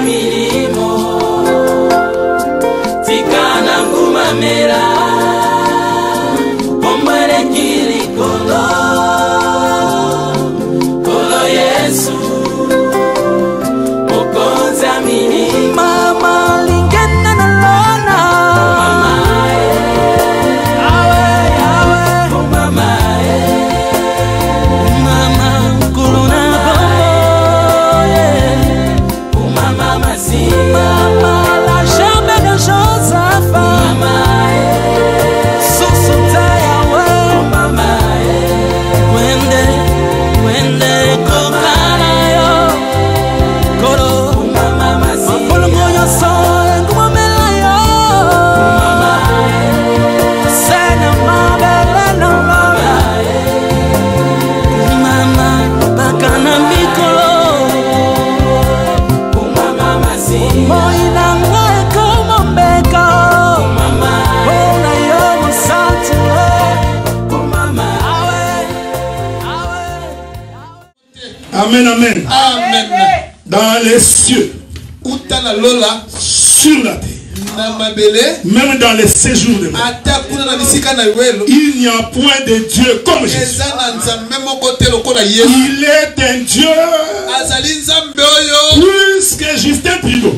milimo tikana ngumamela ombere kilikolo kolo Yesu okonza milimo mama lingena na lona Amen, amen. Amen. Dans les cieux, sur la terre, même dans les séjours de mort, il n'y a point de Dieu comme Jésus. Il est un Dieu plus que Justin Trudeau.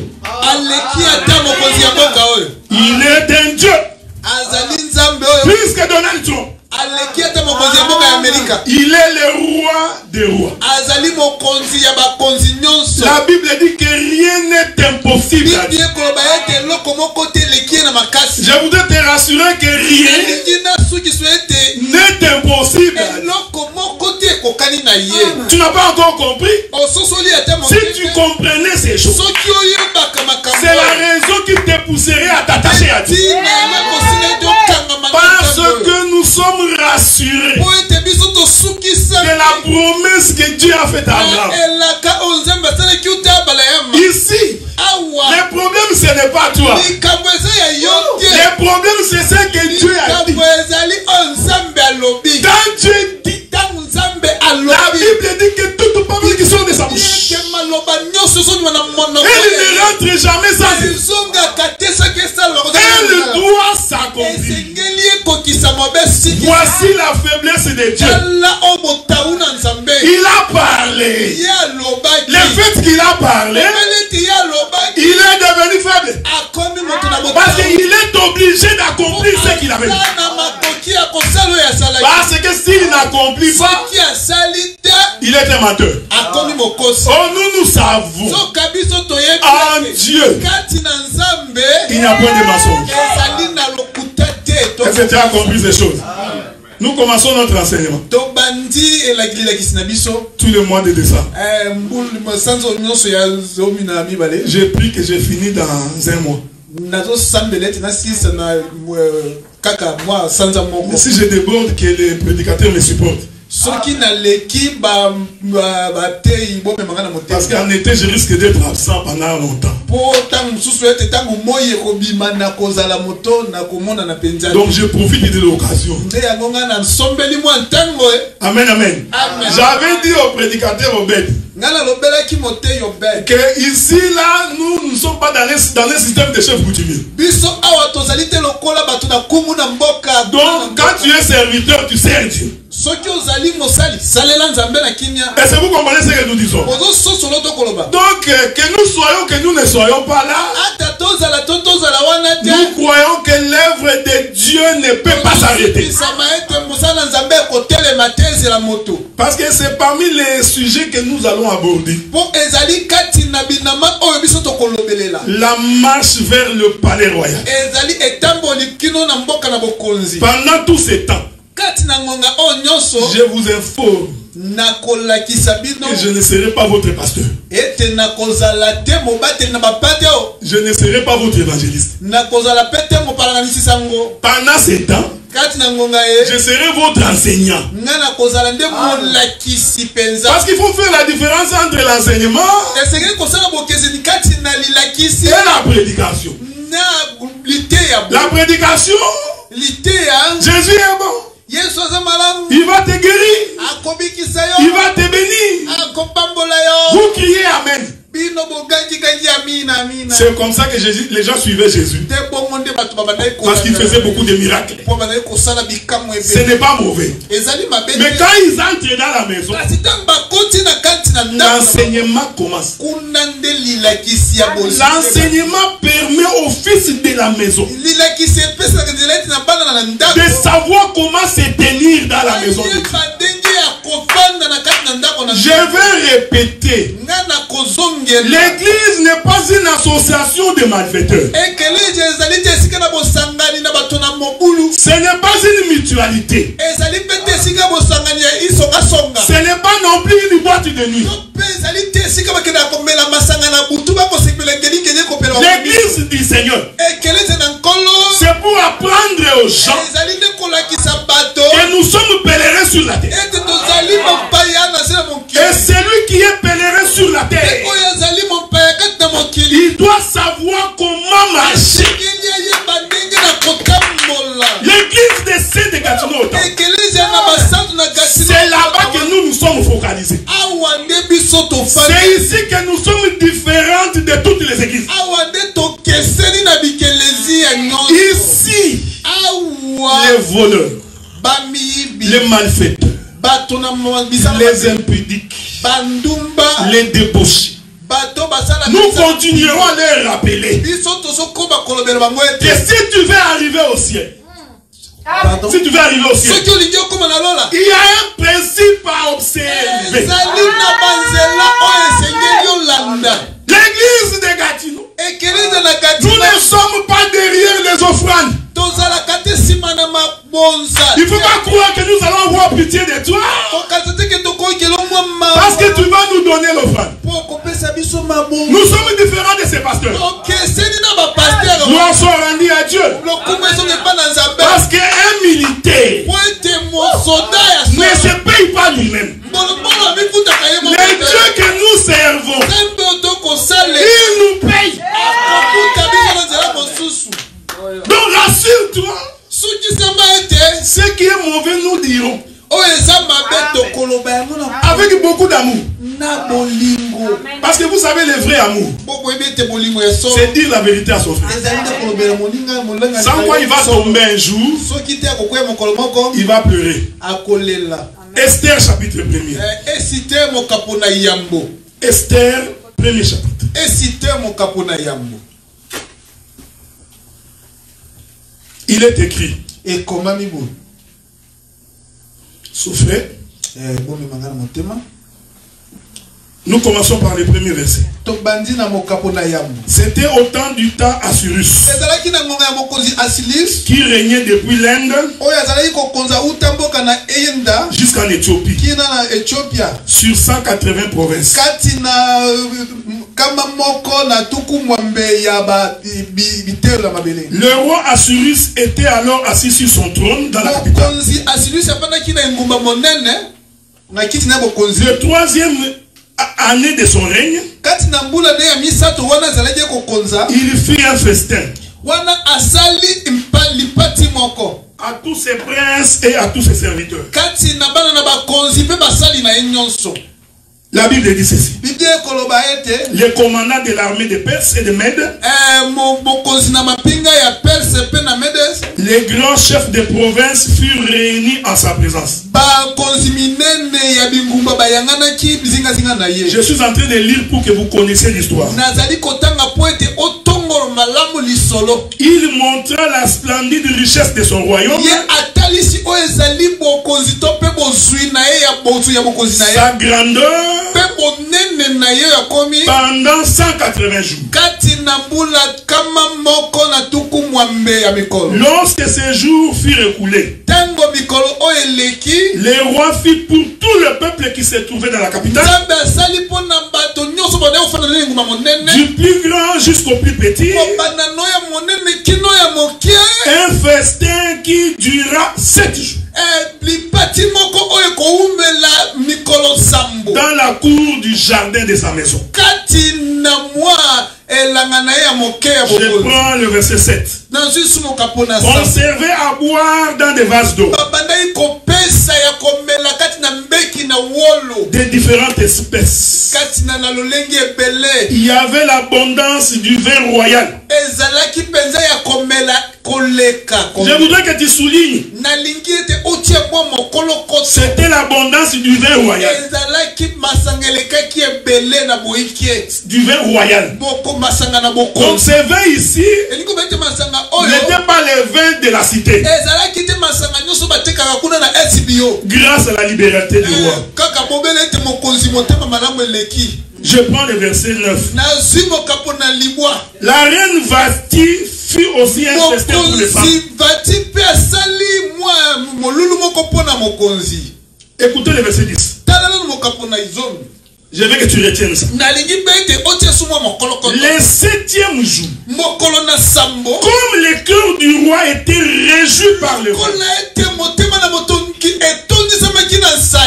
Il est un Dieu plus que Donald Trump. Il est le roi des rois. La Bible dit que rien n'est impossible à Dieu. Je voudrais te rassurer que rien n'est impossible à Dieu. Tu n'as pas encore compris? Si tu comprenais ces choses, c'est la raison qui te pousserait à t'attacher à Dieu. Parce que nous sommes rassurés de la promesse que Dieu a faite à Abraham. Ici, le problème ce n'est pas toi. Le problème c'est ce que Dieu a dit. Quand Dieu dit, la Bible dit que toutes paroles qui sont de sa bouche, elle ne rentre jamais sans elle doit s'accomplir. Voici la faiblesse de Dieu. Il a parlé. Le fait qu'il a parlé, il est devenu faible. Parce qu'il est obligé d'accomplir ce qu'il avait dit. Parce que s'il n'accomplit pas, il est un menteur. Oh, nous savons en Dieu, il n'y a point de mensonge. Est-ce que tu as compris ces choses? Nous commençons notre enseignement tous les mois de décembre. J'ai pris que j'ai fini dans un mois. Si je déborde, que les prédicateurs me supportent. Parce qu'en été, je risque d'être absent pendant longtemps. Donc je profite de l'occasion. Amen, amen. J'avais dit au prédicateur Obed que ici, là, nous ne sommes pas dans le système de chef coutumier. Donc quand tu es serviteur, tu sers Dieu. Est-ce que vous comprenez ce que nous disons? Donc que nous soyons, que nous ne soyons pas là, nous croyons que l'œuvre de Dieu ne peut pas s'arrêter. Parce que c'est parmi les sujets que nous allons aborder. La marche vers le palais royal. Pendant tout ce temps, je vous informe que je ne serai pas votre pasteur. Je ne serai pas votre évangéliste. Pendant ce temps, je serai votre enseignant. Parce qu'il faut faire la différence entre l'enseignement et la prédication. La prédication, Jésus est bon. Il va te guérir. Il va te bénir. Vous criez Amen. C'est comme ça que Jésus, les gens suivaient Jésus. Parce qu'il faisait beaucoup de miracles. Ce n'est pas mauvais. Mais quand ils entrent dans la maison, l'enseignement commence. L'enseignement permet au fils de la maison de savoir comment se tenir dans la maison de Dieu. Je vais répéter. L'église n'est pas une association de malfaiteurs. Ce n'est pas une mutualité. Ce n'est pas non plus une boîte de nuit. L'église du Seigneur, c'est pour apprendre aux gens que nous sommes pèlerins sur la terre. Et celui qui est pèlerin sur la terre, il doit savoir comment marcher. L'église des saints de Gatineau, c'est là-bas que nous nous sommes focalisés. C'est ici que nous sommes différentes de toutes les églises. Ici, les voleurs, les malfaiteurs, les impudiques, les débauchés, nous continuerons à les rappeler que si tu veux arriver au ciel, si tu veux arriver au ciel, il y a un principe à observer. L'église de Gatineau, nous ne sommes pas derrière les offrandes. Il ne faut pas croire que nous allons avoir pitié de toi parce que tu vas nous donner l'offrande. Nous sommes différents de ces pasteurs. Nous en sommes rendus à Dieu. Parce qu'un militaire ne se paye pas lui-même. Les dieux que nous servons, ils nous payent. Donc rassure-toi. Ce qui est mauvais, nous dirons. Avec beaucoup d'amour. Parce que vous savez, le vrai amour, c'est dire la vérité à son frère. Sans quoi il va tomber un jour, il va pleurer. Esther chapitre 1er. Esther 1er chapitre. Il est écrit. Souffrez. Nous commençons par le premier verset. C'était au temps du temps Assyrus qui régnait depuis l'Inde jusqu'en Éthiopie sur 180 provinces. Le roi Assyrus était alors assis sur son trône dans la capitale. Le troisième année de son règne, il fit un festin à tous ses princes et à tous ses serviteurs. La Bible dit ceci. Les commandants de l'armée de Perse et de Mède, les grands chefs de province furent réunis en sa présence. Je suis en train de lire pour que vous connaissiez l'histoire. Il montra la splendide richesse de son royaume, sa grandeur pendant 180 jours. Lorsque ces jours furent écoulés, le roi fit pour tout le peuple qui se trouvait dans la capitale, du plus grand jusqu'au plus petit, un festin qui dura 7 jours dans la cour du jardin de sa maison. Je prends le verset 7. On servait à boire dans des vases d'eau des différentes espèces. Il y avait l'abondance du vin royal. Je voudrais que tu soulignes. C'était l'abondance du vin royal. Du vin royal. Donc ces vins ici n'étaient pas les vins de la cité. Grâce à la liberté du roi. Je prends le verset 9. La reine Vasti fut aussi infestée pour les femmes. Écoutez le verset 10. Je veux que tu retiennes ça. Le 7e jour, comme le cœur du roi était réjoui par le roi,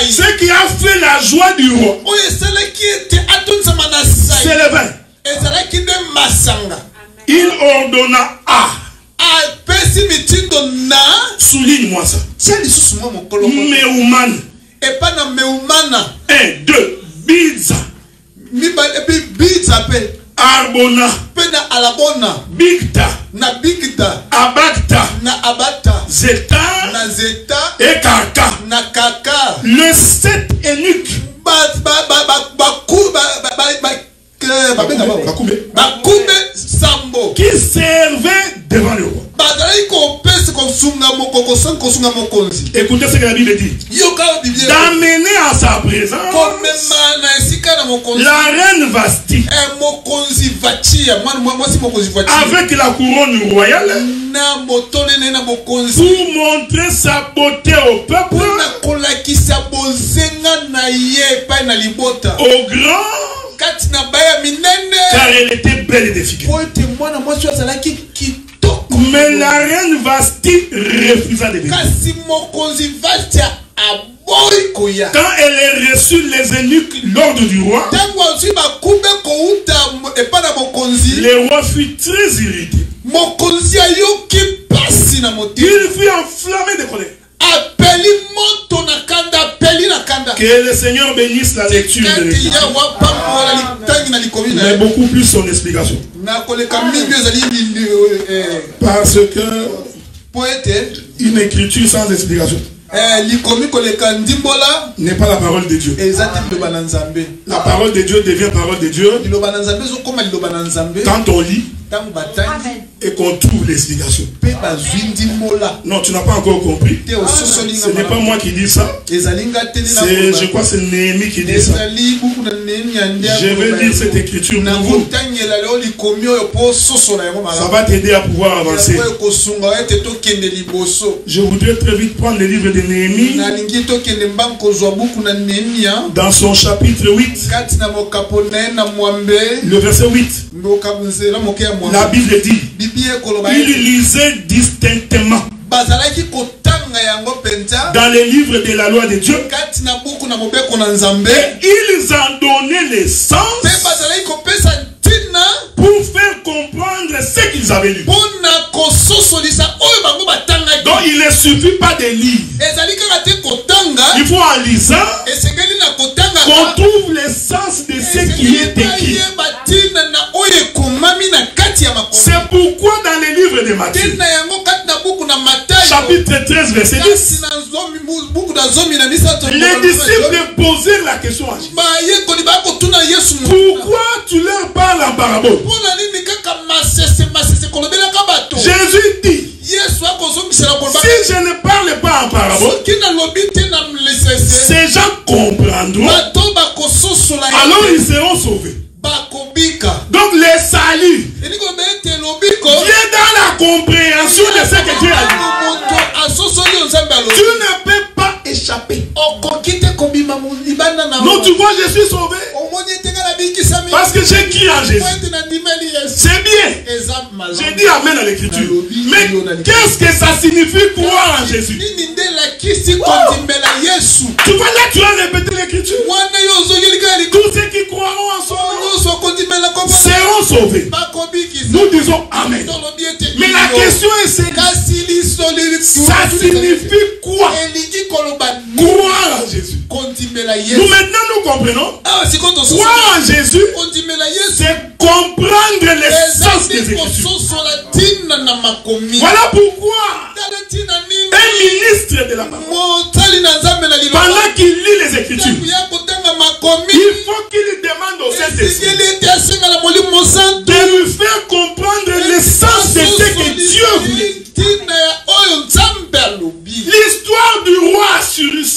ce qui a fait la joie du roi, c'est le vin. Il ordonna à. Souligne-moi ça. Meuman. 1, 2. Biza. Arbona. Bigta. Abakta. Zeta. Et Kaka. Le 7 eunuques. Qui servait devant le roi. Écoutez ce que la Bible dit. D'amener à sa présence la reine Vasti avec la couronne royale pour montrer sa beauté au peuple, au grand, car elle était belle et défigurée. Mais la reine Vasti refusa de venir. Quand elle reçut les eunuques l'ordre du roi, le roi fut très irrité. Il fut enflammé de colère. Que le Seigneur bénisse la lecture de l'Écriture, mais beaucoup plus son explication. Parce que une écriture sans explication n'est pas la parole de Dieu. La parole de Dieu devient parole de Dieu quand on lit et qu'on trouve l'explication. Non, tu n'as pas encore compris. Ce n'est pas moi qui dis ça. Je crois que c'est Néhémie qui dit ça. Je vais lire cette écriture pour vous. Ça va t'aider à pouvoir avancer. Je voudrais très vite prendre le livre de Néhémie dans son chapitre 8, le verset 8. La Bible dit, il lisait distinctement dans les livres de la loi de Dieu, et ils en donnaient le sens pour faire comprendre ce qu'ils avaient lu. Donc il ne suffit pas de lire. Il faut en lisant qu'on trouve le sens de ce qui est écrit. C'est pourquoi dans les livres de Matthieu, chapitre 13, verset 10, les disciples posèrent la question à Jésus. Pourquoi tu leur parles en parabole? Jésus dit, si je ne parle pas en parabole, ces gens comprendront, alors ils seront sauvés. Donc le salut vient dans la compréhension de ce que Dieu a dit. Tu ne peux pas échapper. Non, tu vois, je suis sauvé parce que j'ai crié en Jésus. C'est bien. J'ai dit amen à l'écriture. Mais qu'est-ce que ça signifie croire en Jésus? Tu vois, là tu as répété l'écriture. Tous ceux qui croiront en son nom seront sauvés. Nous disons amen. Mais la question est celle-ci. Ça signifie quoi? Croire en Jésus. Nous maintenant nous comprenons. Croire en Jésus, c'est comprendre l'essence des Écritures. Voilà pourquoi un ministre de la parole, pendant qu'il lit les Écritures, il faut qu'il demande au Saint-Esprit de lui faire comprendre l'essence de ce que Dieu voulait. L'histoire du roi Assyrus.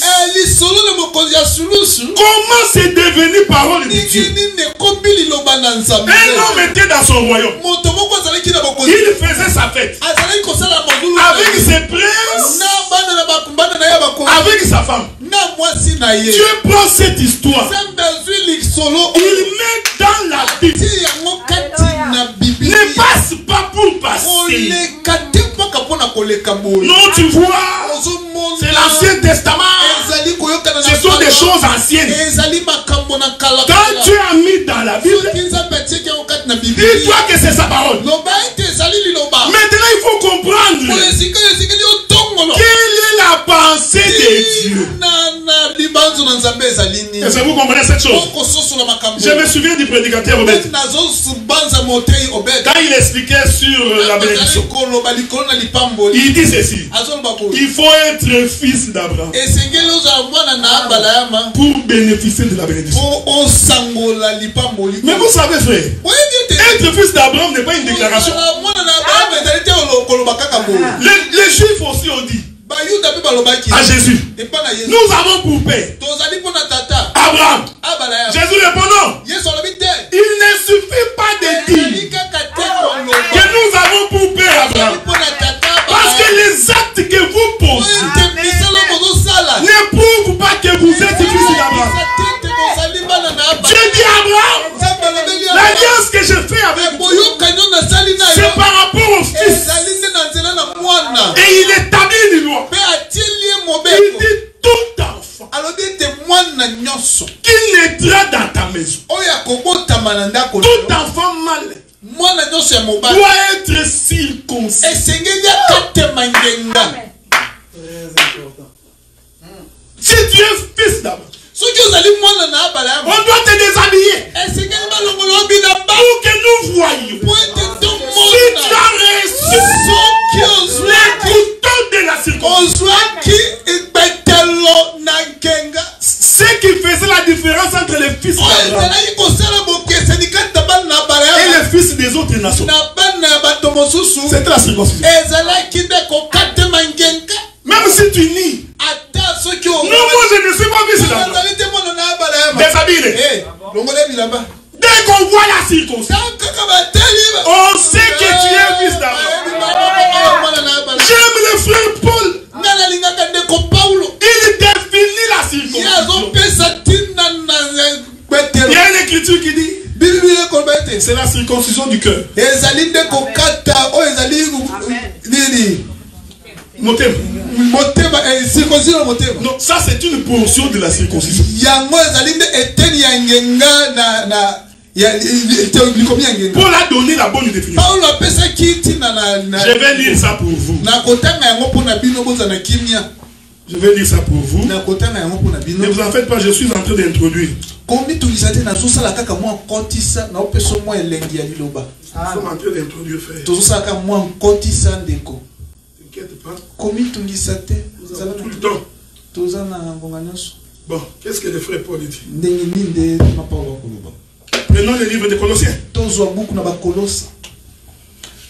Comment c'est devenu parole de Dieu? Un homme était dans son royaume. Il faisait sa fête avec ses princes, avec sa femme. Dieu prend cette histoire, il met dans la Bible. Ne passe pas pour passer. Non, tu vois, c'est l'Ancien Testament. Ce sont des choses anciennes. Quand tu as mis dans la Bible, dis-toi que c'est sa parole. Maintenant, il faut comprendre quelle est la pensée de Dieu. Est-ce que vous comprenez cette chose? Je me souviens du prédicateur Obed. Quand il expliquait sur la bénédiction, il dit ceci: il faut être fils d'Abraham pour bénéficier de la bénédiction. Mais vous savez, frère, être fils d'Abraham n'est pas une déclaration. Les Juifs aussi ont dit à Jésus, nous avons pour père Abraham. Jésus répondant, il ne suffit pas de dire que nous avons pour père Abraham, parce que les actes que vous posez ne prouvent pas que vous êtes fils d'Abraham. Dieu dit à Abraham, l'alliance que je fais avec vous, c'est par rapport au fils. Et il établit une loi. Il dit tout enfant qui naîtra dans ta maison, tout enfant mâle doit être circoncis. Si tu es fils d'Abraham, on doit te déshabiller pour que nous voyions si tu as reçu les couteaux de la circoncision. Ce qui faisait la différence entre les fils d'Abraham et les fils des autres nations, c'était la circoncision. Même si tu nies, non, moi je ne suis pas fils d'Abraham. Déshabillé. Dès qu'on voit la circoncision, on sait que tu es fils d'Abraham. J'aime le frère Paul. Il définit la circoncision. Il y a une écriture qui dit, c'est la circoncision du cœur. Non, ça c'est une portion de la circoncision. Paul a donné la bonne définition. Je vais lire ça pour vous. Je vais lire ça pour vous. Ne vous en faites pas, je suis en train d'introduire. Nous sommes en train d'introduire, frère. T'inquiète pas. Nous avons tout le temps. Bon, qu'est-ce que le frère Paul dit? Prenons le livre de Colossiens.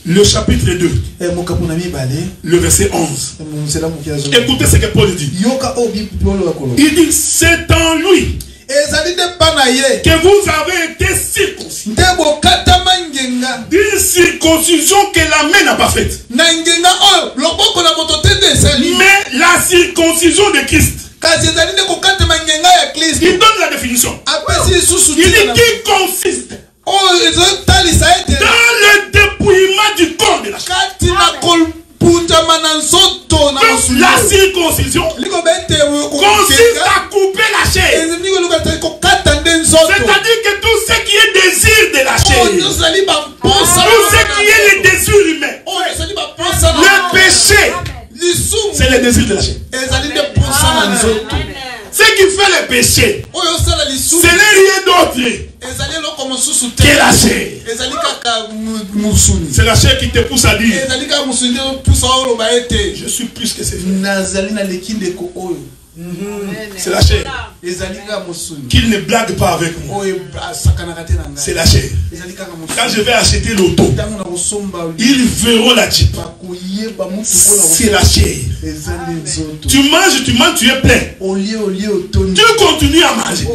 Le chapitre 2. Le verset 11. Écoutez ce que Paul dit. Il dit, c'est en lui que vous avez été circoncis. D'une circoncision que la main n'a pas faite. Mais la circoncision de Christ. Il donne la définition. Il dit qui consiste dans le dépouillement du corps de la chair. Donc, la circoncision consiste à couper la chair. C'est-à-dire que tout ce qui est désir de la chair, tout ce qui est le désir humain, le péché, les désirs de la chair. Ce qui fait le péché, ce n'est rien d'autre que la chair. C'est la chair qui te pousse à dire je suis plus que ces frères. C'est la chair. Qu'il ne blague pas avec moi. C'est la chair. Quand je vais acheter l'auto, ils verront la Jeep. C'est la chair. Tu manges, tu es plein. Tu continues à manger.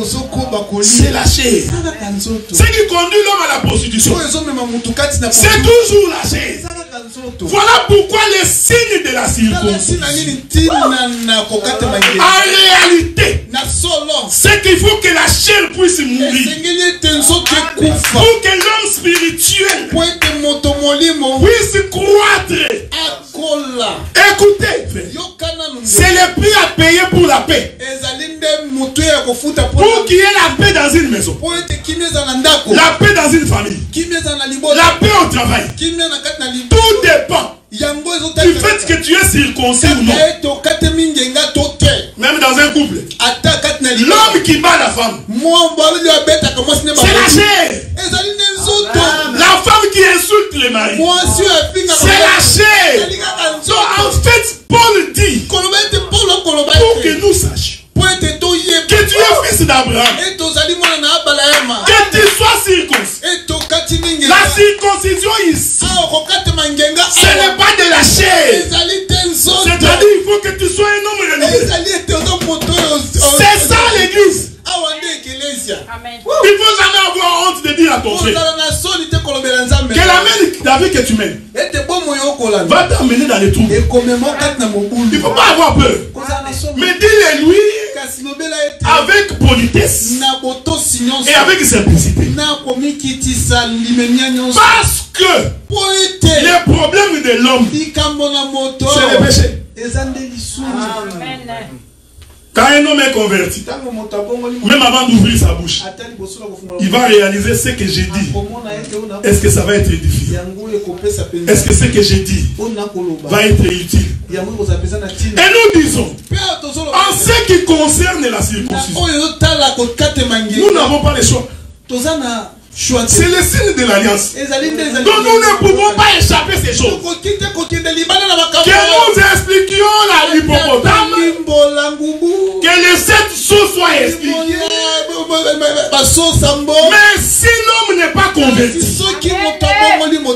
C'est la chair. Ce qui conduit l'homme à la prostitution, c'est toujours la chair. Voilà pourquoi les signes de la circoncision, en réalité, c'est qu'il faut que la chair puisse mourir pour que l'homme spirituel puisse croître. Écoutez, c'est le prix à payer pour la paix. Pour qu'il y ait la paix dans une maison, la paix dans une famille, la paix au travail. Tout dépend du fait que tu es circoncis ou non. Même dans un couple, l'homme qui bat la femme, c'est la chair. La femme qui insulte les maris, c'est la chair. Donc en fait, Paul dit pour que nous sachions que tu es fils d'Abraham, que tu sois circoncis. La circoncision ici, ce n'est pas de la chair. C'est-à-dire il faut que tu sois un homme renouvelé. C'est ça l'église. Il faut jamais avoir honte de dire à ton frère que la main David que tu mènes va t'amener dans les trous. Il ne faut pas avoir peur. Mais dis-le lui avec politesse et avec simplicité. Parce que les problèmes de l'homme, c'est le péché. Quand un homme est converti, même avant d'ouvrir sa bouche, il va réaliser ce que j'ai dit. Est-ce que ça va être édifiant? Est-ce que ce que j'ai dit va être utile? Et nous disons, en ce qui concerne la circoncision, nous n'avons pas le choix. C'est le signe de l'alliance. Donc nous ne pouvons pas échapper ces choses. Que nous expliquions la l'hippopotame, que les 7 choses soient expliquées. Mais si l'homme n'est pas converti,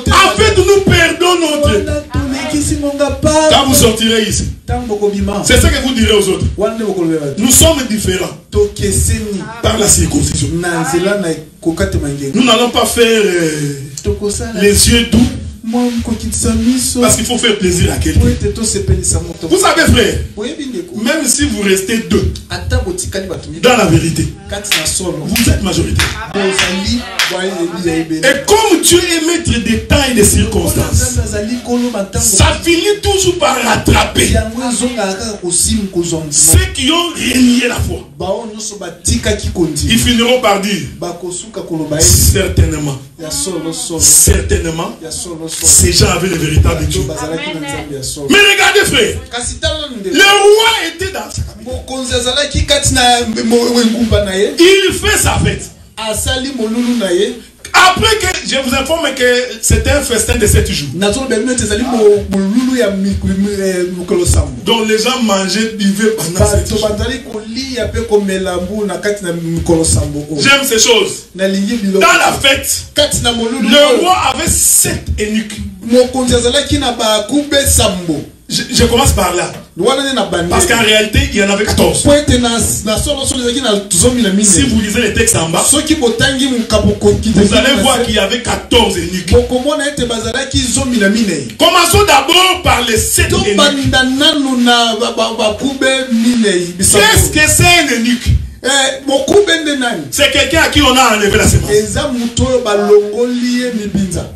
en fait nous perdons notre. Quand vous sortirez ici, c'est ce que vous direz aux autres. Nous sommes différents par la circoncision. Nous n'allons pas faire les yeux doux parce qu'il faut faire plaisir à quelqu'un. Vous savez frère, même si vous restez deux dans la vérité, vous êtes majorité. Et comme Dieu est maître des temps et des circonstances, ça finit toujours par rattraper ceux qui ont renié la foi. Ils finiront par dire certainement, certainement, ces gens avaient le véritable Dieu. Mais regardez frère, le roi était dans sa cabine. Il fait sa fête. Après que je vous informe que c'était un festin de 7 jours. Donc les gens mangeaient, buvaient pendant 7 jours. J'aime ces choses. Dans la fête, le roi avait 7 eunuques. Je commence par là. Parce qu'en réalité, il y en avait 14. Si vous lisez les textes en bas, vous allez voir qu'il y avait 14 eunuques. Commençons d'abord par les 7 eunuques. Qu'est-ce que c'est un eunuque? C'est quelqu'un à qui on a enlevé la semence.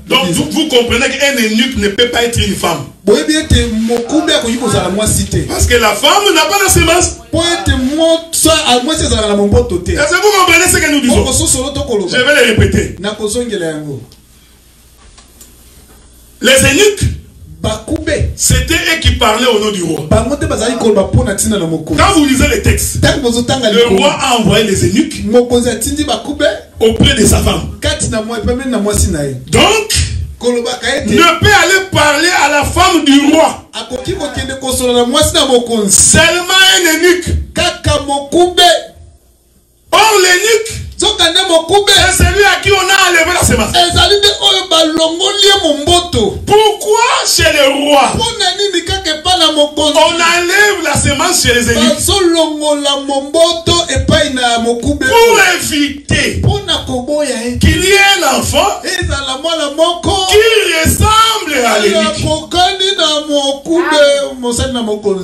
Donc vous comprenez qu'un eunuque ne peut pas être une femme. Parce que la femme n'a pas la semence. Est-ce que vous comprenez ce que nous disons? Je vais le répéter. Les eunuques, c'était eux qui parlaient au nom du roi. Quand vous lisez les textes, le roi a envoyé les eunuques auprès de sa femme. Donc, ne peut aller parler à la femme du roi. Seulement un eunuque. Or l'eunuque, c'est celui à qui on a enlevé la semence. Pourquoi chez le roi on enlève la semence chez les eunuques? Pour éviter qu'il y ait un enfant qui ressemble à l'eunuque.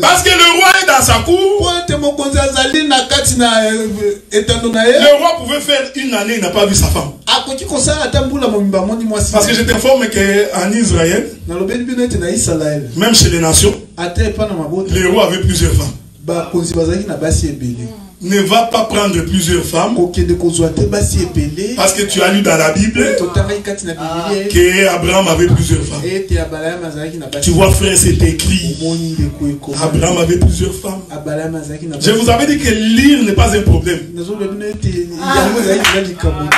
Parce que le roi est dans sa cour. Le roi pouvait faire une année, il n'a pas vu sa femme. Parce que je t'informe qu'en Israël, même chez les nations, les rois avaient plusieurs femmes. Ne va pas prendre plusieurs femmes. Parce que tu as lu dans la Bible qu'Abraham avait plusieurs femmes. Tu vois, frère, c'est écrit. Abraham avait plusieurs femmes. Je vous avais dit que lire n'est pas un problème.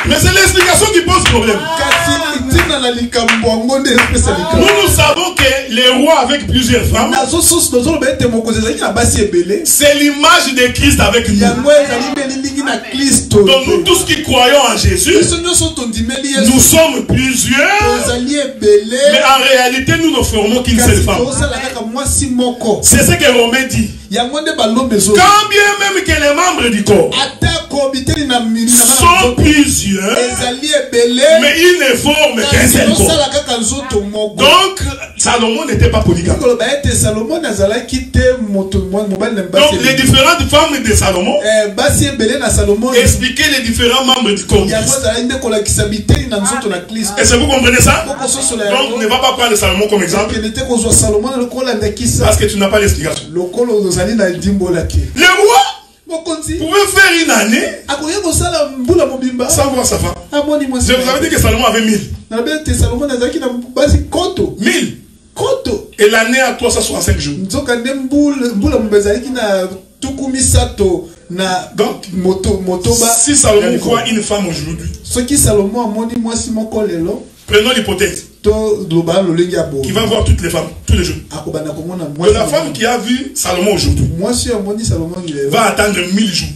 Mais c'est l'explication qui pose problème. Nous savons que les rois avec plusieurs femmes, c'est l'image de Christ avec nous. Donc nous tous qui croyons en Jésus, nous sommes plusieurs, mais en réalité nous ne formons qu'une seule femme. C'est ce que Romain dit. Quand bien même que les membres du corps sont plusieurs, mais ils ne forment qu'un seul corps. Donc Salomon n'était pas polygame. Donc les différentes femmes de Salomon expliquaient les différents membres du corps. Est-ce que vous comprenez ça? Donc ne va pas prendre Salomon comme exemple, parce que tu n'as pas l'explication. Le roi pouvait faire une année sans voir sa femme. Je vous avais dit que Salomon avait 1000. 1000. Et l'année à 365 jours. Donc, si Salomon voit une femme aujourd'hui, prenons l'hypothèse qui va voir toutes les femmes, tous les jours. De la femme qui a vu Salomon aujourd'hui va attendre 1000 jours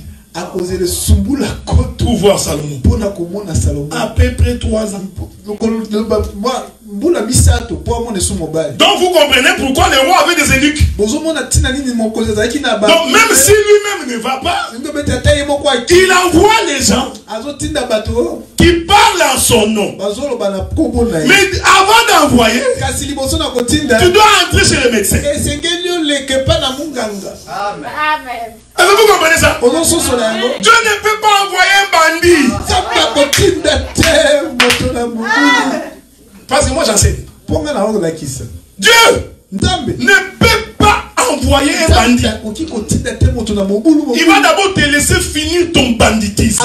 pour voir Salomon. À peu près 3 ans. Donc vous comprenez pourquoi le roi avait des eunuques. Donc même si lui-même ne va pas, il envoie les gens qui parlent en son nom. Mais avant d'envoyer, tu dois entrer chez le médecin. Amen. Est-ce que vous comprenez ça? Dieu ne peut pas envoyer un bandit. Parce que moi j'enseigne. Dieu ne peut pas envoyer un bandit. Il va d'abord te laisser finir ton banditisme.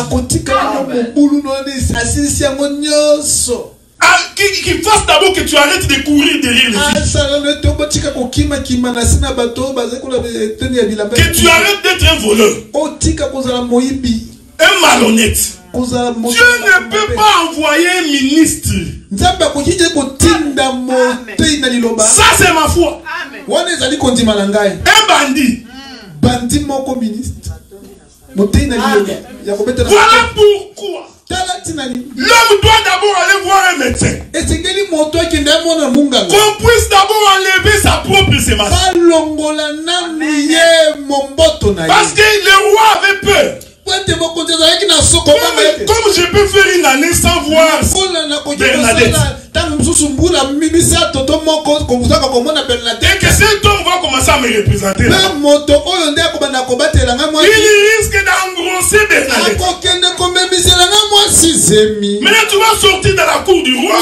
Qu'il fasse d'abord que tu arrêtes de courir derrière les filles. Que tu arrêtes d'être un voleur, un malhonnête. Dieu ne peut pas envoyer un ministre. Ça c'est ma foi. Un bandit. Voilà pourquoi l'homme doit d'abord aller voir un médecin. Qu'on puisse d'abord enlever sa propre semence. Parce que le roi avait peur. Comme je peux faire une année sans voir Bernadette, et que cet homme va commencer à me représenter là, il risque d'engrosser Bernadette. Maintenant tu vas sortir dans la cour du roi.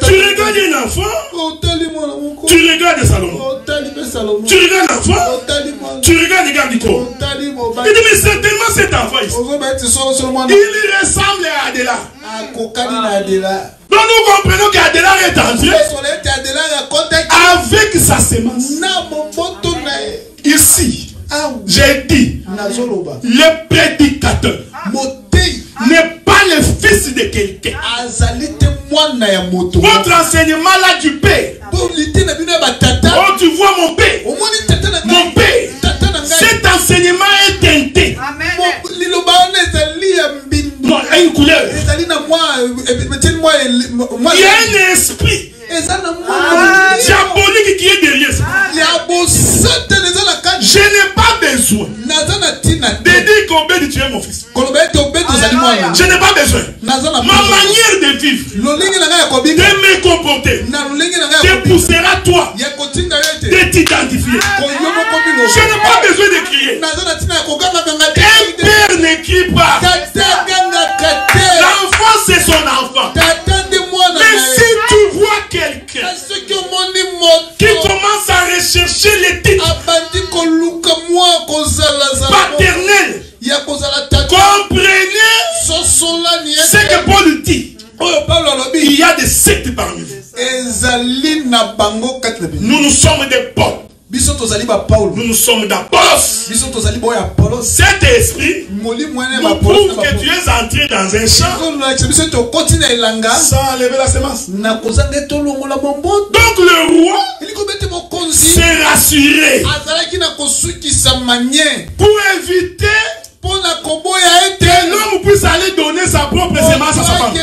Tu regardes un enfant, tu regardes Salomon, tu regardes l'enfant, tu regardes les gardes du corps. Il dit mais certainement cet enfant ici, il ressemble à Adela. Donc nous nous comprenons qu'Adelar est entré avec sa semence. Ici, j'ai dit, le prédicateur n'est pas le fils de quelqu'un. Votre enseignement là du Père. Oh, tu vois mon Père. Mon Père. Cet enseignement est teinté. Non, il y a une couleur. Il y a un esprit diabolique qui est derrière ça. Je n'ai pas besoin de dire qu'Obed tu es mon fils. Je n'ai pas besoin. Ma manière de vivre, de me comporter, te poussera toi de t'identifier. Je n'ai pas besoin de crier. Un père ne crie pas. L'enfant c'est son enfant. Mais si tu vois quelqu'un qui commence à rechercher les titres paternels, comprenez ce que Paul dit. Il y a des sectes parmi vous. Nous sommes des Paul. Nous sommes d'Apollos. Cet esprit nous prouve que tu es entré dans un champ sans enlever la semence. Donc le roi s'est rassuré pour éviter que l'homme puisse aller donner sa propre semence à sa femme.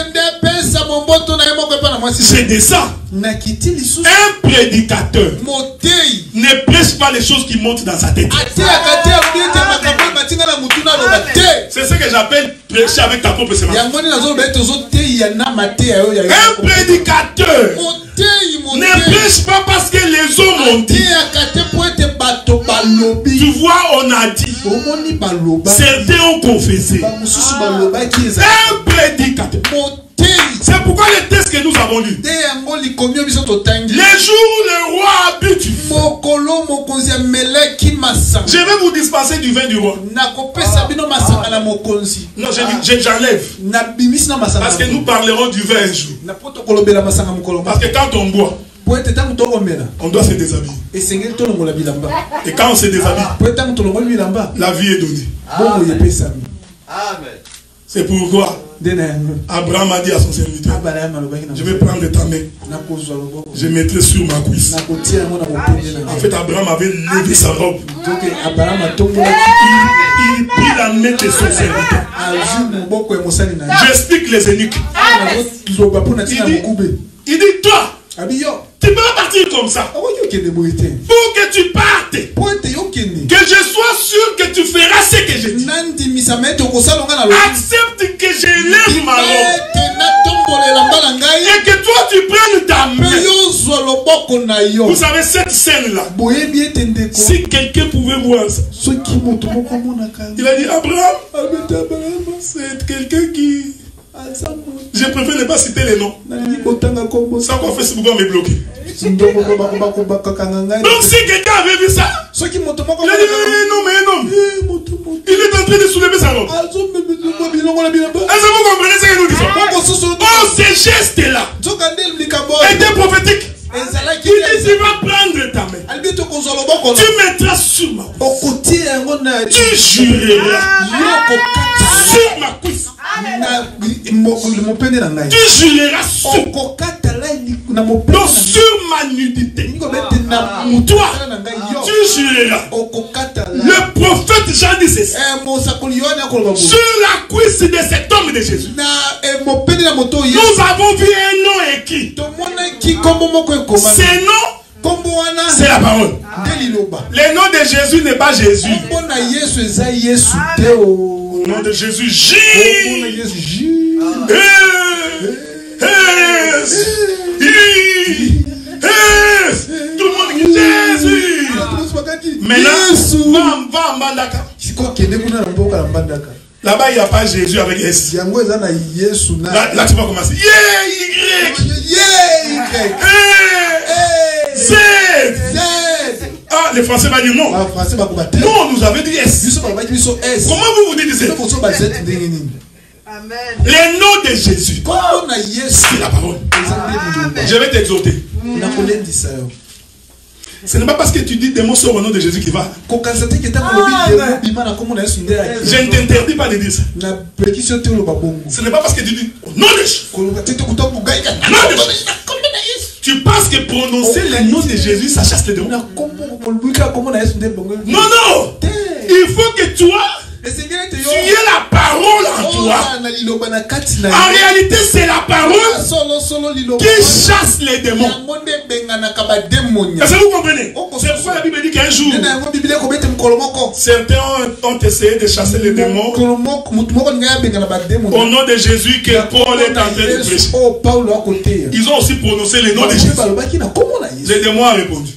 Je descends. Un prédicateur ne prêche pas les choses qui montent dans sa tête. C'est ce que j'appelle prêcher avec ta propre semence. Un prédicateur ne prêche pas parce que les hommes ont dit. Tu vois, on a dit. Certains ont confessé. Un prédicateur. C'est pourquoi le texte que nous avons lu. Les jours où le roi a bu du vin. Je vais vous dispenser du vin du roi. Non, j'enlève. Parce que nous parlerons du vin un jour. Parce que quand on boit, on doit se déshabiller. Et quand on se déshabille, la vie est donnée. Amen. C'est pourquoi Abraham a dit à son serviteur, je vais prendre ta main, je mettrai sur ma cuisse. En fait, Abraham avait levé sa robe. Il prit la main de son serviteur. J'explique les eunuques. Il dit, toi, tu peux pas partir comme ça. Pour que tu partes. Que je sois sûr que tu feras ce que je dis. Accepte que je lève ma robe. Et que toi tu prennes ta main. Vous savez cette scène-là. Si quelqu'un pouvait voir ça. Il a dit Abraham, c'est quelqu'un qui... Je préfère ne pas citer les noms. Ça quoi Facebook va me bloquer. Donc si quelqu'un avait vu ça, il a dit non mais non. Il est en train de soulever sa robe. Est-ce que vous comprenez ce que nous disons? Oh, ces gestes-là étaient prophétiques. Il dit tu vas prendre ta main. Tu mettras sur ma cuisse. Tu jureras sur ma cuisse. Tu jureras sur ma nudité. Toi, tu jureras. Le prophète Jean dit ceci. Sur la cuisse de cet homme de Jésus, nous avons vu un nom écrit. Ce nom, c'est la parole. Le nom de Jésus n'est pas Jésus. Au nom de Jésus, tout le monde dit Jésus. Maintenant, va en Mbandaka. Là-bas, il n'y a pas Jésus avec S. Là, tu vas commencer. Z. Ah, les Français vont dire non. Non, nous avons dit S. Comment vous vous dites Z? Le nom de Jésus, c'est la parole. Je vais t'exhorter. Ce n'est pas parce que tu dis des mots sur le nom de Jésus qui va. Je ne t'interdis pas de dire ça. Ce n'est pas parce que tu dis nom de Jésus. Tu penses que prononcer le nom de Jésus, ça chasse les démons. Non, non. Il faut que toi, tu es la parole en toi. En réalité, c'est la parole qui chasse les démons. Est-ce que vous comprenez? C'est pourquoi la Bible dit qu'un jour, certains ont essayé de chasser les démons au nom de Jésus que Paul est en train de prêcher. Ils ont aussi prononcé le nom de Jésus. Les démons ont répondu.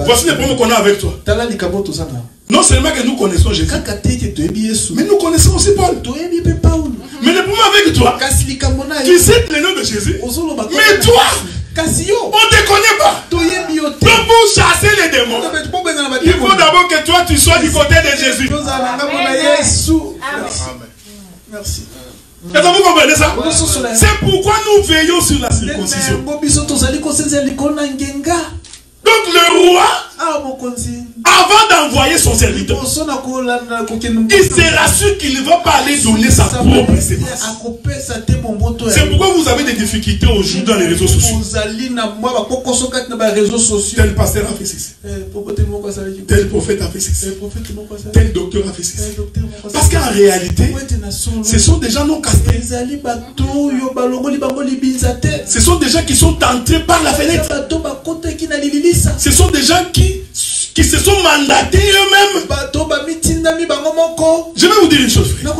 Voici le problème qu'on a avec toi. Non seulement que nous connaissons Jésus, mais nous connaissons aussi Paul. Mais le problème avec toi, tu sais le nom de Jésus, mais toi, on ne te connaît pas. Donc pour chasser les démons, il faut d'abord que toi tu sois du côté de Jésus. Merci. Est-ce que vous comprenez ça? C'est pourquoi nous veillons sur la circoncision. Donc le roi, avant d'envoyer son serviteur, il sera sûr qu'il ne va pas aller donner sa propre sémence. C'est pourquoi vous avez des difficultés aujourd'hui dans les réseaux sociaux. Tel pasteur a fait ceci. Tel prophète a fait ceci. Tel docteur a fait ceci. Parce qu'en réalité, ce sont des gens non castés. Ce sont des gens qui sont entrés par la fenêtre. Ce sont des gens qui se sont mandatés eux-mêmes. Je vais vous dire une chose, frère.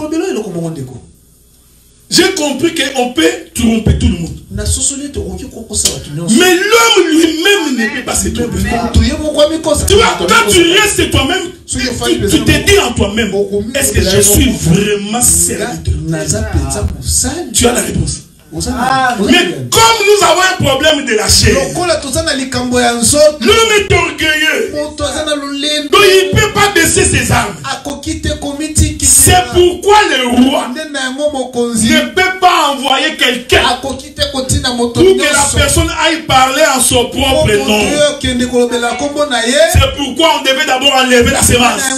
J'ai compris qu'on peut tromper tout le monde. Mais l'homme lui-même ne peut pas se tromper. Tu vois, quand tu restes toi-même, tu te dis en toi-même, est-ce que je suis vraiment serviteur? Tu as la réponse. Mais comme nous avons un problème de la chair, l'homme est orgueilleux, donc il ne peut pas baisser ses armes. C'est pourquoi le roi ne peut pas envoyer quelqu'un pour que la personne aille parler en son propre nom. C'est pourquoi on devait d'abord enlever la sémence. Dès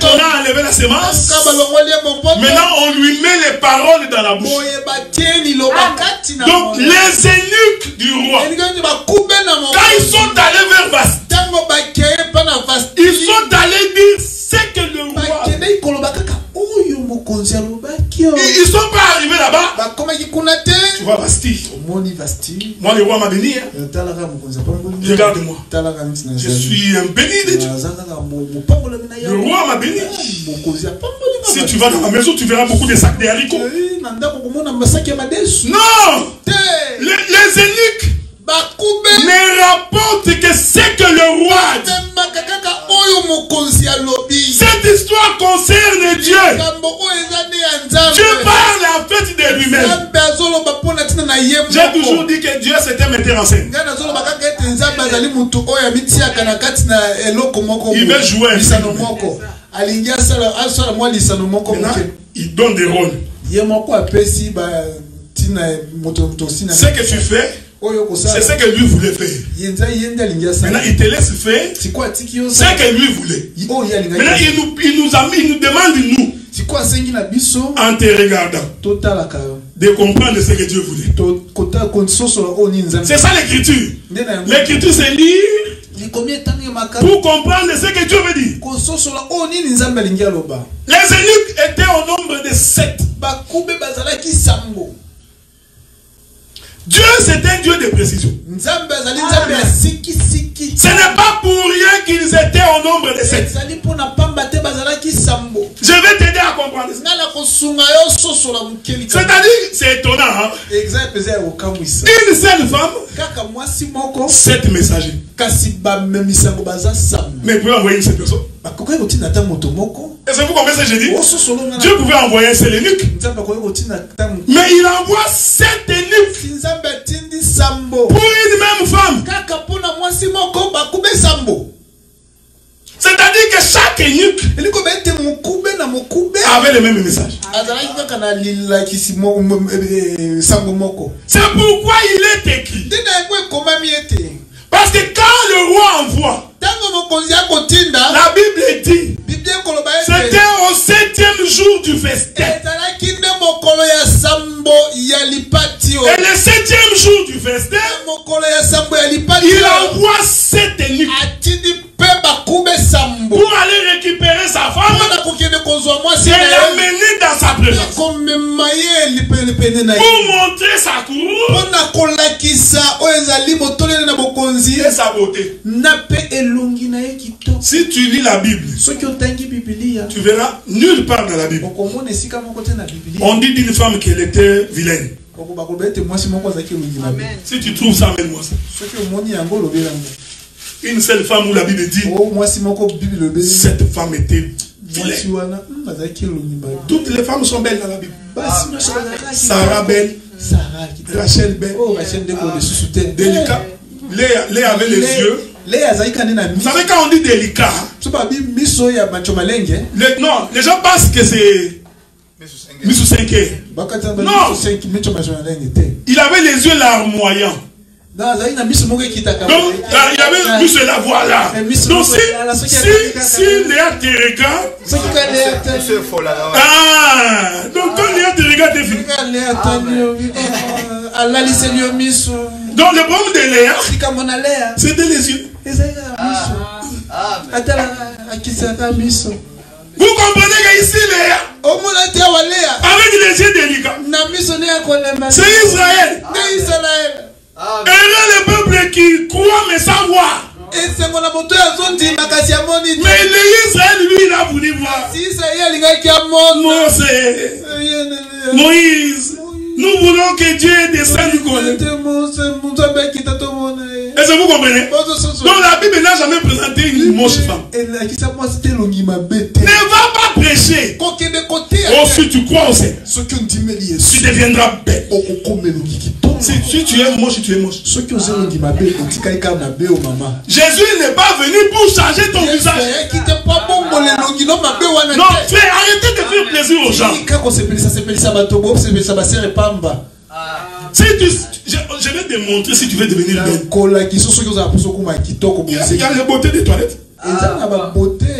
qu'on a enlevé la sémence, maintenant on lui met les paroles dans la bouche. Donc les eunuques du roi, quand ils sont allés vers Vasti, ils sont allés dire ce que le roi. Ils sont pas arrivés là-bas. Tu vois Vasti. Moi le roi m'a béni. Regarde-moi. Je suis un béni de Dieu. Le roi m'a béni. Si tu vas dans ma maison, tu verras beaucoup de sacs de haricots. Non! Les eunuques ne rapportent que ce que le roi a dit. Cette histoire concerne Dieu. Dieu parle en fait de lui-même. J'ai toujours dit que Dieu c'était metteur en scène. Il veut jouer un film. Il donne des rôles. Ce que tu fais, c'est ce que lui voulait faire. Maintenant, il te laisse faire ce que lui voulait. Maintenant, il nous demande, nous, en te regardant, de comprendre ce que Dieu voulait. C'est ça l'écriture. L'écriture, c'est lire pour comprendre ce que Dieu veut dire. Les eunuques étaient au nombre de 7. Dieu, c'est un Dieu de précision. Ce n'est pas pour rien qu'ils étaient au nombre de 7. Je vais t'aider à comprendre ça. C'est-à-dire, c'est étonnant. Hein? Une seule femme, 7 messagers. Mais pour envoyer une seule personne. Est-ce que vous comprenez ce que j'ai dit? Dieu pouvait envoyer un seul eunuque. Mais il envoie 7 eunuques pour une même femme. C'est-à-dire que chaque eunuque a avait le même message. C'est pourquoi il est écrit. Parce que quand le roi envoie, la Bible dit, c'était au 7e jour du festin. Et le 7e jour du festin, il envoie 7 eunuques pour aller récupérer sa femme et l'amener dans sa présence. Pour montrer sa couronne et sa beauté. Si tu lis la Bible, tu verras nulle part dans la Bible on dit d'une femme qu'elle était vilaine. Si tu trouves ça, amène-moi ça. Une seule femme où la Bible dit cette femme était vilaine. Toutes les femmes sont belles dans la Bible. Sarah belle, Rachel belle, délicat. Léa avait les yeux. Vous savez quand on dit délicat, non, les gens pensent que c'est Missou Senke. Non, il avait les yeux larmoyants. Donc il avait Missou la voix là. Donc si Léa te regarde, donc quand Léa te regarde, t'es fini. Donc le problème de Léa, c'était les yeux. Vous comprenez qu'ici Léa, avec les yeux délicats, c'est Israël. Et là le peuple qui croit mais sans voir. Mais l'Israël lui il a voulu voir. Moïse. Nous voulons que Dieu descende du côté. Est-ce que vous comprenez? Donc la Bible n'a jamais présenté une moche femme. Ne va pas prêcher. Oh, si tu crois au Seigneur, tu deviendras belle. Si tu es moche, tu es moche. Jésus n'est pas venu pour changer ton visage. Non, frère, arrêtez de faire plaisir aux gens. Si je vais te montrer si tu veux devenir belle. Il y a la beauté des toilettes.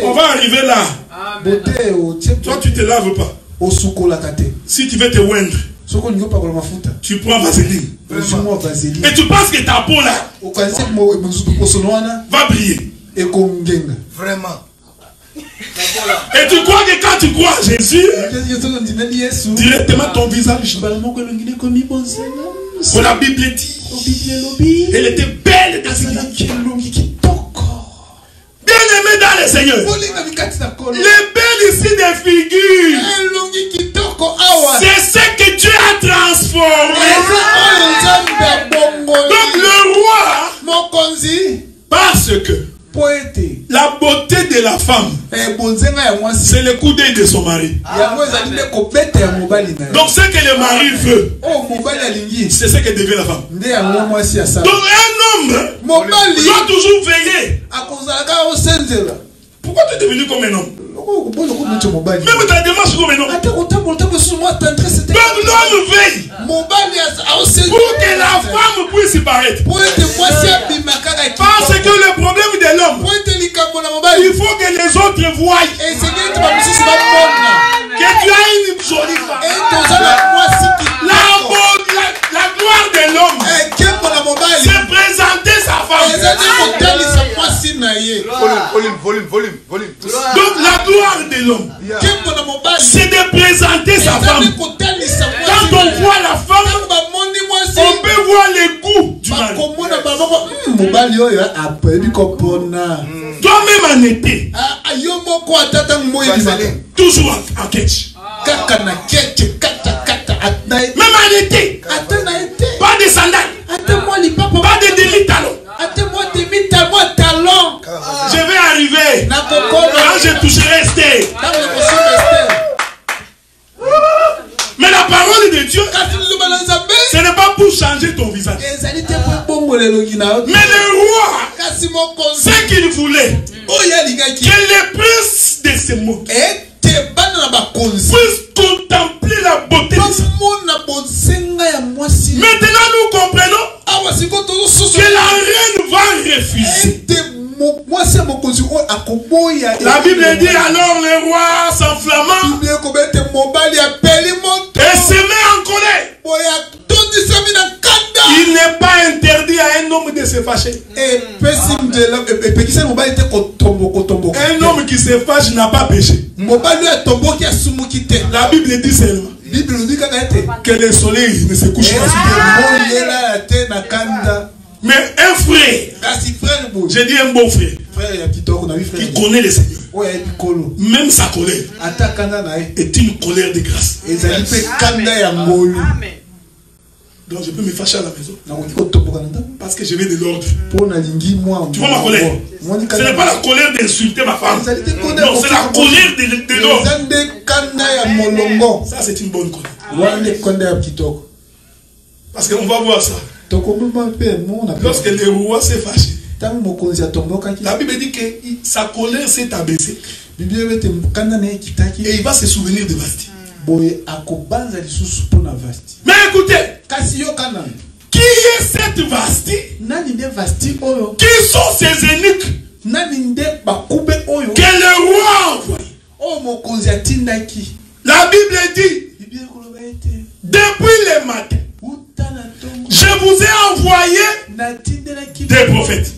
On va arriver là. Toi, tu ne te laves pas. Si tu veux te oindre, tu prends vaseline. Et tu penses que ta peau là va briller. Vraiment. Et tu crois que quand tu crois à Jésus, directement ton visage. Pour la Bible dit, elle était belle de figure. Bien aimé dans le Seigneur. Les belles ici des figures, c'est ce que Dieu a transformé. Donc le roi, parce que la beauté de la femme, c'est le coup d'œil de son mari. Donc ce que le mari veut, c'est ce que devient la femme. Donc un homme doit toujours veiller. Pourquoi tu es devenu comme un homme? Même ta démarche comme un homme. Donc l'homme veille pour que la femme puisse paraître. Parce que le problème de l'homme, il faut que les autres voient que tu as une jolie femme. La gloire de l'homme, c'est présenter sa femme. Volume. Donc la gloire de l'homme, c'est de présenter sa femme. Quand on voit la femme, on peut voir les goûts du mari. Toi-même en été, toujours en quête. Même en été, pas de sandales, pas de demi-talons. Je vais arriver quand je toucherai Esther. Mais la parole de Dieu, ce n'est pas pour changer ton visage. Mais le roi, ce qu'il voulait, que le prince de ces mots puisse contempler la beauté de ça. Maintenant nous comprenons que la reine va refuser. La Bible dit alors le roi s'enflamma et se met en colère. Il n'est pas interdit à un homme de se fâcher. Un homme qui se fâche n'a pas péché. La Bible dit seulement que le soleil ne se couche pas sur terre. Mais un frère, j'ai dit un beau frère, qui connaît le Seigneur, même sa colère est une colère de grâce. Donc je peux me fâcher à la maison parce que je vais de l'ordre. Tu vois ma colère? Ce n'est pas la colère d'insulter ma femme. Non, c'est la colère de l'ordre. Ça c'est une bonne colère. Parce qu'on va voir ça. Lorsque le roi s'est fâché, la Bible dit que sa colère s'est abaissée. Et il va se souvenir de Vasti. Mais écoutez, qui est cette Vasti? Qui sont ces eunuques que le roi a envoyé? La Bible dit, depuis le matin, je vous ai envoyé des prophètes.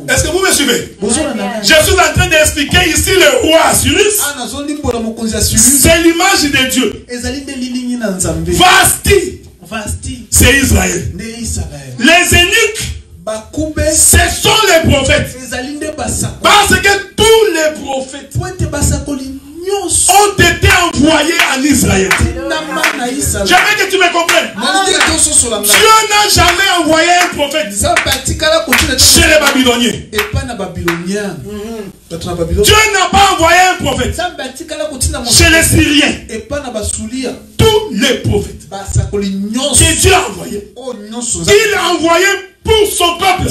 Est-ce que vous me suivez? Je suis en train d'expliquer ici le roi Assyrus. C'est l'image de Dieu. Vasti, c'est Israël. Les eunuques, ce sont les prophètes. Parce que tous les prophètes ont été envoyés en Israël. J'aimerais que tu me comprennes. Dieu n'a jamais envoyé un prophète chez les Babyloniens. Dieu n'a pas envoyé un prophète chez les Syriens. Tous les prophètes que Dieu a envoyés, il a envoyé pour son peuple.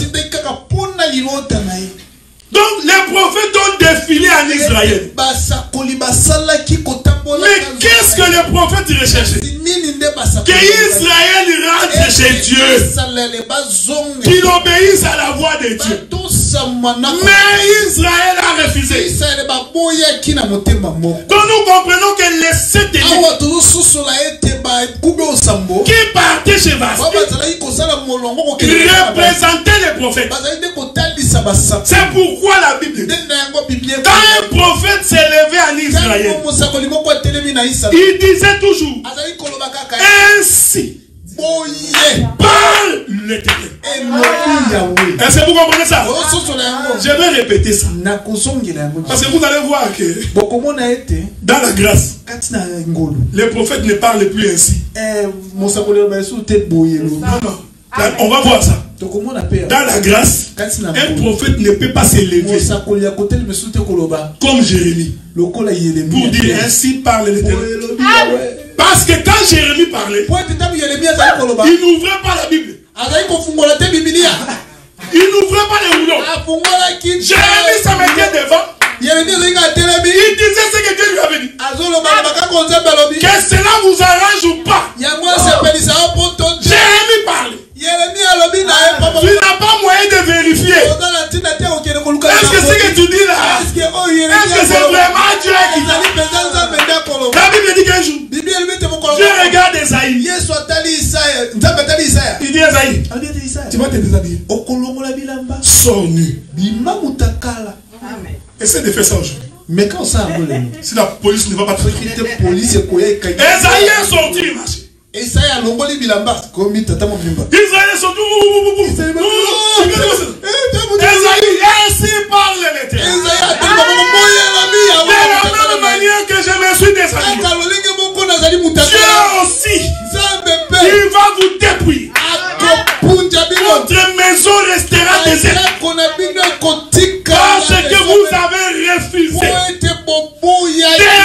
Donc les prophètes ont défilé en Israël. Mais qu'est-ce que les prophètes recherchaient? Que Israël rentre chez Dieu, qu'il obéisse à la voix de Dieu. Mais Israël a refusé. Donc nous comprenons que les 7 eunuques qui partaient chez Vasti représentaient les prophètes. C'est pourquoi la Bible dit, quand un prophète s'est levé en Israël, il disait toujours, ainsi parle l'Éternel. Est-ce que vous comprenez ça? Je vais répéter ça. Parce que vous allez voir que dans la grâce, les prophètes ne parlent plus ainsi. Non. On va voir ça. Dans la grâce, un prophète ne peut pas s'élever comme Jérémie pour dire ainsi parle l'Éternel. Parce que quand Jérémie parlait, il n'ouvrait pas la Bible. Il n'ouvrait pas les rouleaux. Jérémie se mettait devant. Il disait ce que Dieu lui avait dit. Que cela vous arrange ou pas. Jérémie parle. Tu n'as pas moyen de vérifier. Est-ce que ce que tu dis là, est-ce que c'est vraiment Dieu qui dit? La Bible dit qu'un jour, Dieu regarde Esaïe. Il dit Esaïe, tu vas te déshabiller. Sors nu. Essaie de faire ça aujourd'hui. Mais quand ça a volé, si la police ne va pas te faire, police Esaïe est sorti, il marche. Esaïe a longoli bilamba comme tata mobimba. Israël est sorti. Esaïe, ainsi parle l'Éternel. De la même manière que je me suis déshabillé, Dieu aussi, il va vous dépouiller. Votre maison restera déserte parce que vous avez refusé de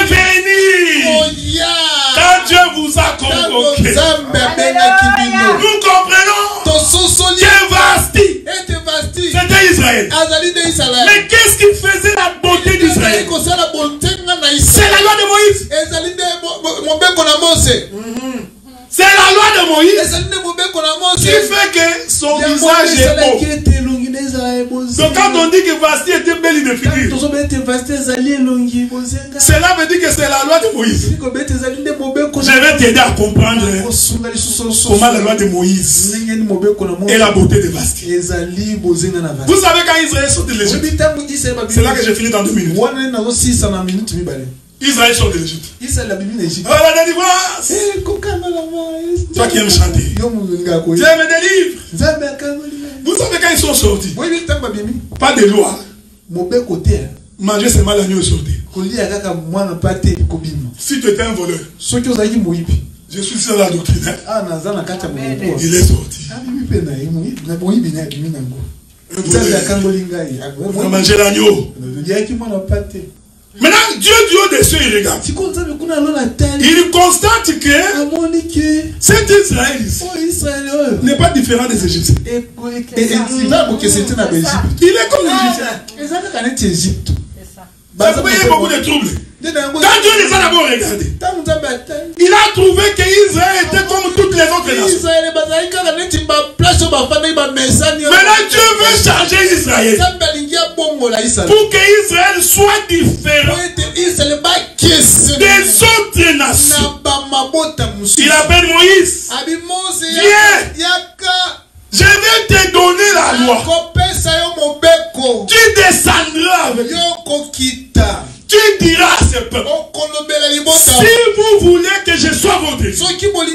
venir quand Dieu vous a convoqué. Nous comprenons que Vasti, c'était Israël. Mais qu'est-ce qui faisait la beauté d'Israël? C'est la loi de C'est la loi de Moïse qui fait que son visage est beau. Donc quand on dit que Vasti était belle de figure, cela veut dire que c'est la loi de Moïse. Je vais t'aider à comprendre comment la loi de Moïse et la beauté de Vasti. Vous savez quand Israël sort de l'Égypte, c'est là que j'ai fini dans 2 minutes. Israël sort de l'Égypte. Oh la délivrance! Toi qui aimes chanter. Dieu me délivre. Vous savez quand ils sont sortis, pas de loi. Manger seulement l'agneau est sorti. Si tu étais un voleur, je suis sur la doctrine. Il est sorti. On a mangé l'agneau. Maintenant, Dieu du haut des cieux, il regarde. Il constate que cet Israël n'est pas différent des Égyptiens. Il est comme les Égyptiens. Ça vous voyez beaucoup de troubles. Quand Dieu les a d'abord regardés, il a trouvé qu'Israël était comme toutes les autres nations. Maintenant Dieu veut changer Israël pour qu'Israël soit différent des autres nations. Il appelle Moïse. Viens, je vais te donner la loi. Tu descendras avec tu diras à ce peuple, si vous voulez que je sois votre Dieu, vous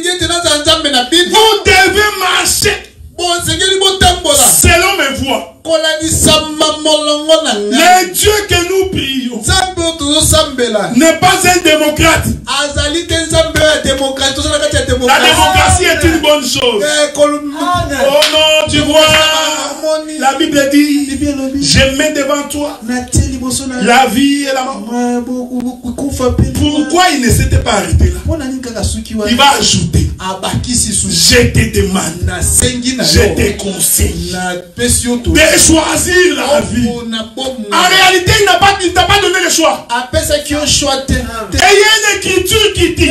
devez marcher selon mes voies. Le Dieu que nous prions n'est pas un démocrate. La démocratie est une bonne chose. Oh non, tu vois, la Bible dit, je mets devant toi la vie et la mort. Pourquoi il ne s'était pas arrêté là? Il va ajouter, je te demande, je te conseille de choisir la vie. En réalité, il t'a pas donné le choix. Et il y a une écriture qui dit,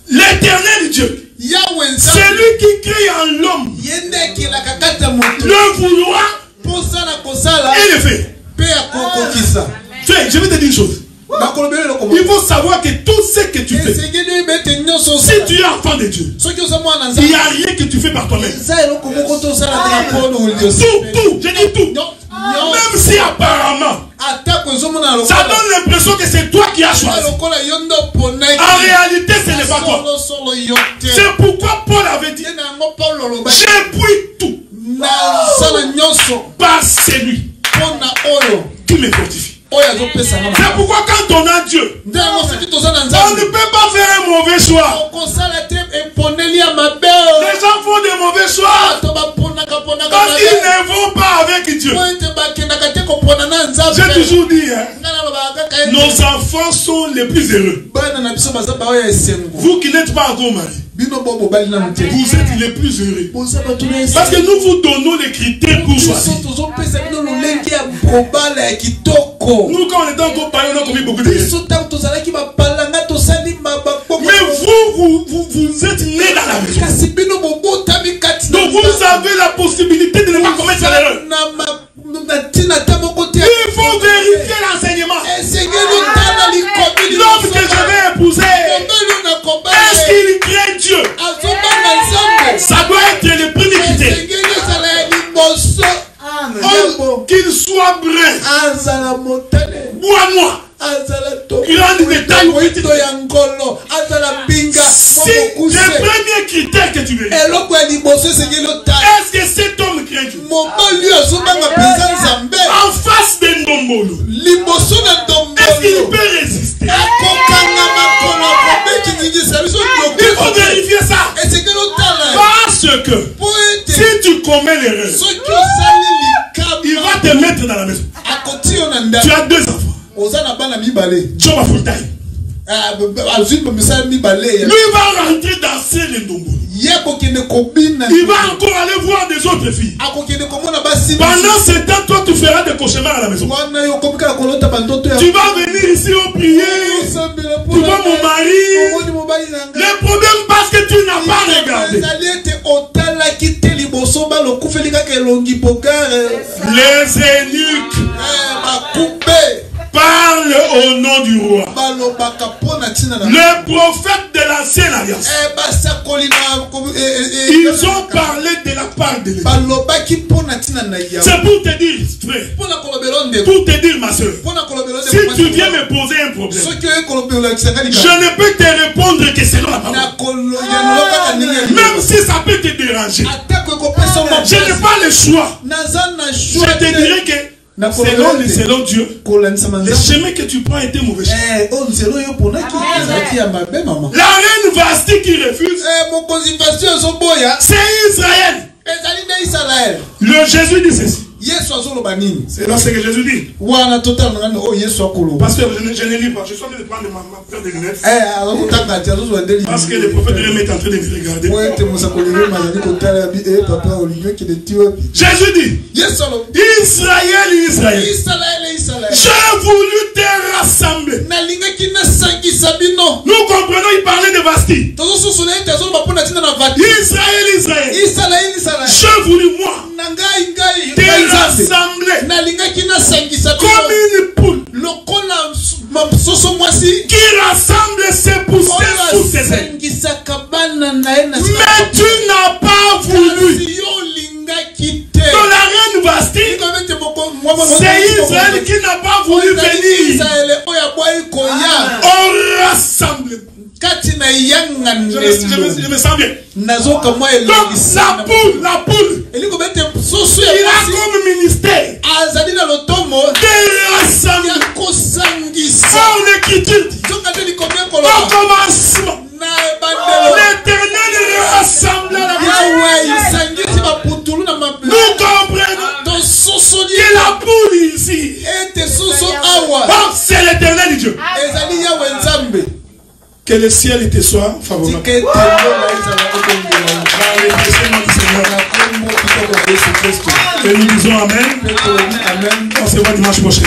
l'éternel Dieu, celui qui crée en l'homme le vouloir et le fait. Je vais te dire une chose. Il faut savoir que tout ce que tu fais, si tu es enfant de Dieu, il n'y a rien que tu fais par toi-même. Tout, je dis tout. Même si apparemment ça donne l'impression que c'est toi qui as choisi, en réalité ce n'est pas toi. C'est pourquoi Paul avait dit, j'ai pris tout par celui qui me fortifie. C'est pourquoi quand on a Dieu, on ne peut pas faire un mauvais choix. Les gens font des mauvais choix parce qu'ils ne vont pas avec Dieu. J'ai toujours dit, nos enfants sont les plus heureux. Vous qui n'êtes pas encore mariés, vous êtes les plus heureux. Parce que nous vous donnons les critères pour choisir. Nous, quand on est encore parlé, on a commis beaucoup de choses. Mais vous êtes nés dans la maison. Donc vous avez la possibilité de ne pas commettre l'erreur. Il faut vérifier l'enseignement. L'homme que je vais épouser, est-ce qu'il craint Dieu? Ça doit être le premier critère. Qu'il soit brun, bois noir, grande de taille ou petite. Si le premier critère que tu veux, est-ce que cet homme craint Dieu? En face de Ndombolo, est-ce qu'il peut résister? Il faut vérifier ça. Parce que si tu commets l'erreur, il va te mettre dans la maison. Tu as 2 enfants. Job a full time. Lui va rentrer dans ses lendombo. Il va encore aller voir des autres filles. Pendant ce temps, toi tu feras des cauchemars à la maison. Tu vas venir ici au prier. Tu vois mon mari. Le problème parce que tu n'as pas regardé. Les eunuques parlent au nom du roi. Le prophète de l'ancienne alliance. Ils ont parlé de la part de l'Église. C'est pour te dire, frère, pour te dire, ma soeur, si tu viens me poser un problème, je ne peux te répondre que selon la parole. Même si ça peut te déranger, je n'ai pas le choix. Je te dirais que selon Dieu, le chemin que tu prends était mauvais. La reine Vasti qui refuse, c'est Israël. Le Jésus dit ceci. C'est là ce que Jésus dit. Parce que je ne lis pas. Je suis en train de prendre ma paire de lunettes. Parce que le prophète est en train de me regarder. Jésus dit, Israël, Israël, j'ai voulu te rassembler. Nous comprenons, il parlait de Vasti. Israël, Israël, j'ai voulu moi te rassembler comme une poule qui rassemble ses poussées sous ses ailes. Mais tu n'as pas voulu. Dans la reine Vasti, c'est Israël qui n'a pas voulu venir au rassemblement. Je me sens bien. Donc la poule, il a comme ministère de rassembler. Sans l'écriture, au commencement, l'Éternel rassemble la poule. Nous comprenons que la poule ici, c'est l'Éternel Dieu. Que le ciel te soit favorable. Et nous disons Amen. On se voit dimanche prochain.